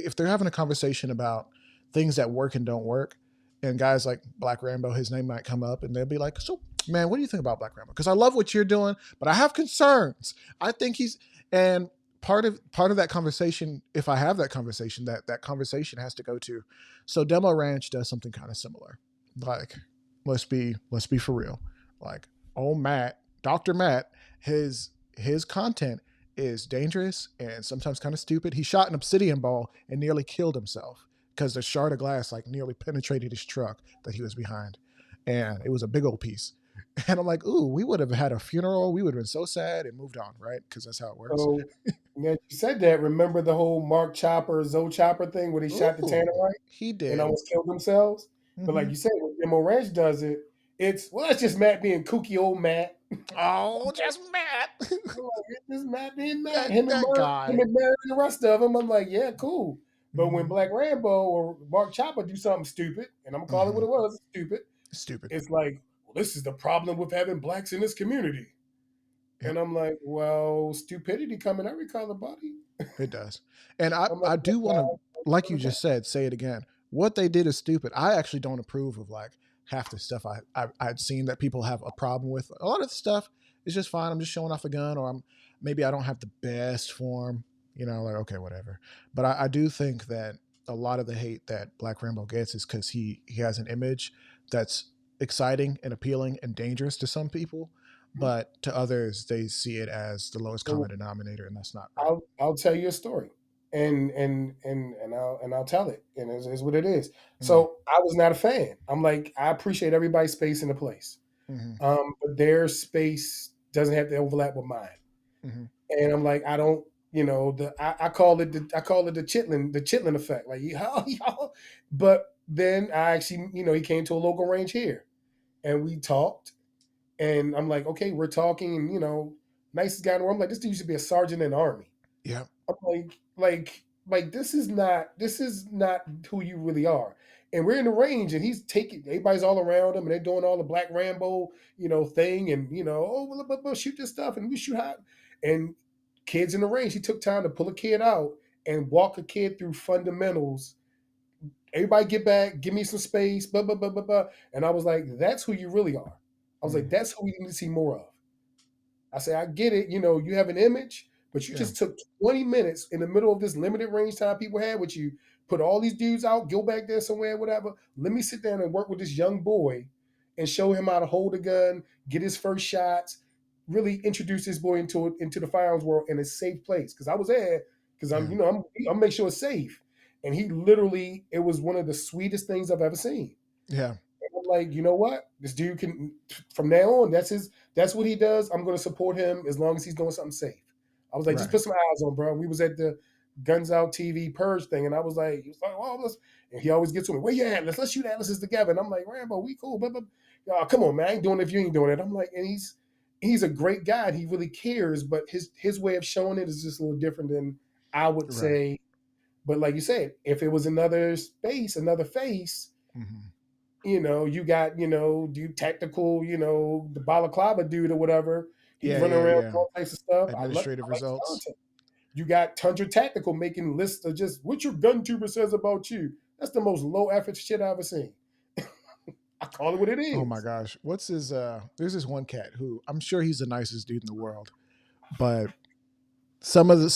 if they're having a conversation about things that work and don't work, and guys like Black Rambo, his name might come up, and they'll be like, "So, man, what do you think about Black Rambo? Because I love what you're doing, but I have concerns. I think he's and part of that conversation, if I have that conversation, that conversation has to go to. So, Demo Ranch does something kind of similar. Like, let's be for real. Like, old Matt, Doctor Matt, his content is dangerous and sometimes kind of stupid. He shot an obsidian ball and nearly killed himself because the shard of glass like nearly penetrated his truck that he was behind, and it was a big old piece. And I'm like, ooh, we would have had a funeral. We would have been so sad and moved on, right? Because that's how it works. So now you said that. Remember the whole Mark Chopper, Zoe Chopper thing where they shot the Ooh, Tannerite he and did. almost killed themselves? But like Mm-hmm. you said, when Demo Ranch does it, it's well, that's just Matt being kooky old Matt. Oh, just Matt. I'm like, it's just Matt being Matt. That Him guy. and Mary and the rest of them. I'm like, yeah, cool. But when Mm-hmm. Black Rambo or Mark Chopper do something stupid, and I'm gonna call it what Mm-hmm. it was, stupid, Stupid. it's like, well, this is the problem with having blacks in this community. Yep, And I'm like, well, stupidity come in every color, buddy. it does. And I, I'm like, I that's do want to, why like I you was like, just said, say it again. What they did is stupid. I actually don't approve of like half the stuff I'd seen that people have a problem with. A lot of the stuff is just fine. I'm just showing off a gun, or maybe I don't have the best form. Like okay, whatever. But I do think that a lot of the hate that Black Rambo gets is because he has an image that's exciting and appealing and dangerous to some people, but to others they see it as the lowest so common denominator, and that's not right. I'll tell you a story, and I'll tell it, and it's what it is. Mm, So I was not a fan. I'm like, I appreciate everybody's space in the place, mm-hmm, but their space doesn't have to overlap with mine. mm-hmm. And I'm like, I don't, I call it the Chitlin effect. Like, but then I actually, he came to a local range here, and we talked, and I'm like, okay, we're talking, and nicest guy in the world. I'm like, this dude used to be a sergeant in the army. Yeah, I'm like this is not who you really are. And we're in the range, and he's taking everybody's all around him, and they're doing all the Black Rambo, thing, and oh, we'll shoot this stuff, and we shoot hot, and kids in the range. He took time to pull a kid out and walk a kid through fundamentals. Everybody get back, give me some space, blah blah blah blah blah. And I was like, that's who you really are. I was like, mm, that's who we need to see more of. I say, I get it. You have an image, but you yeah, just took 20 minutes in the middle of this limited range time people had with you, put all these dudes out, go back there somewhere, whatever. Let me sit down and work with this young boy and show him how to hold a gun, get his first shots, really introduce this boy into the firearms world in a safe place. Because I was there, because yeah, I'm make sure it's safe. And he literally, it was one of the sweetest things I've ever seen. yeah. I'm like, you know what? This dude can from now on, that's what he does. I'm gonna support him as long as he's doing something safe. I was like, just Right. put some eyes on, bro. We was at the Guns Out TV Purge thing, and I was like, he was like, oh, and he always gets to me, where you at? Let's shoot atlases together. And I'm like, Rambo, we cool, but oh, come on, man, I ain't doing it if you ain't doing it. I'm like, and he's a great guy, and he really cares, but his way of showing it is just a little different than I would Right. say. But like you said, if it was another space, another face, Mm-hmm. you got, dude tactical, the balaclava dude or whatever. He's Yeah, running yeah, around with yeah. all types of stuff. I Administrative like the results. content. You got Tundra Tactical making lists of just what your gun tuber says about you. That's the most low effort shit I've ever seen. I call it what it Oh my is. gosh. What's his there's this one cat who I'm sure he's the nicest dude in the world, but some of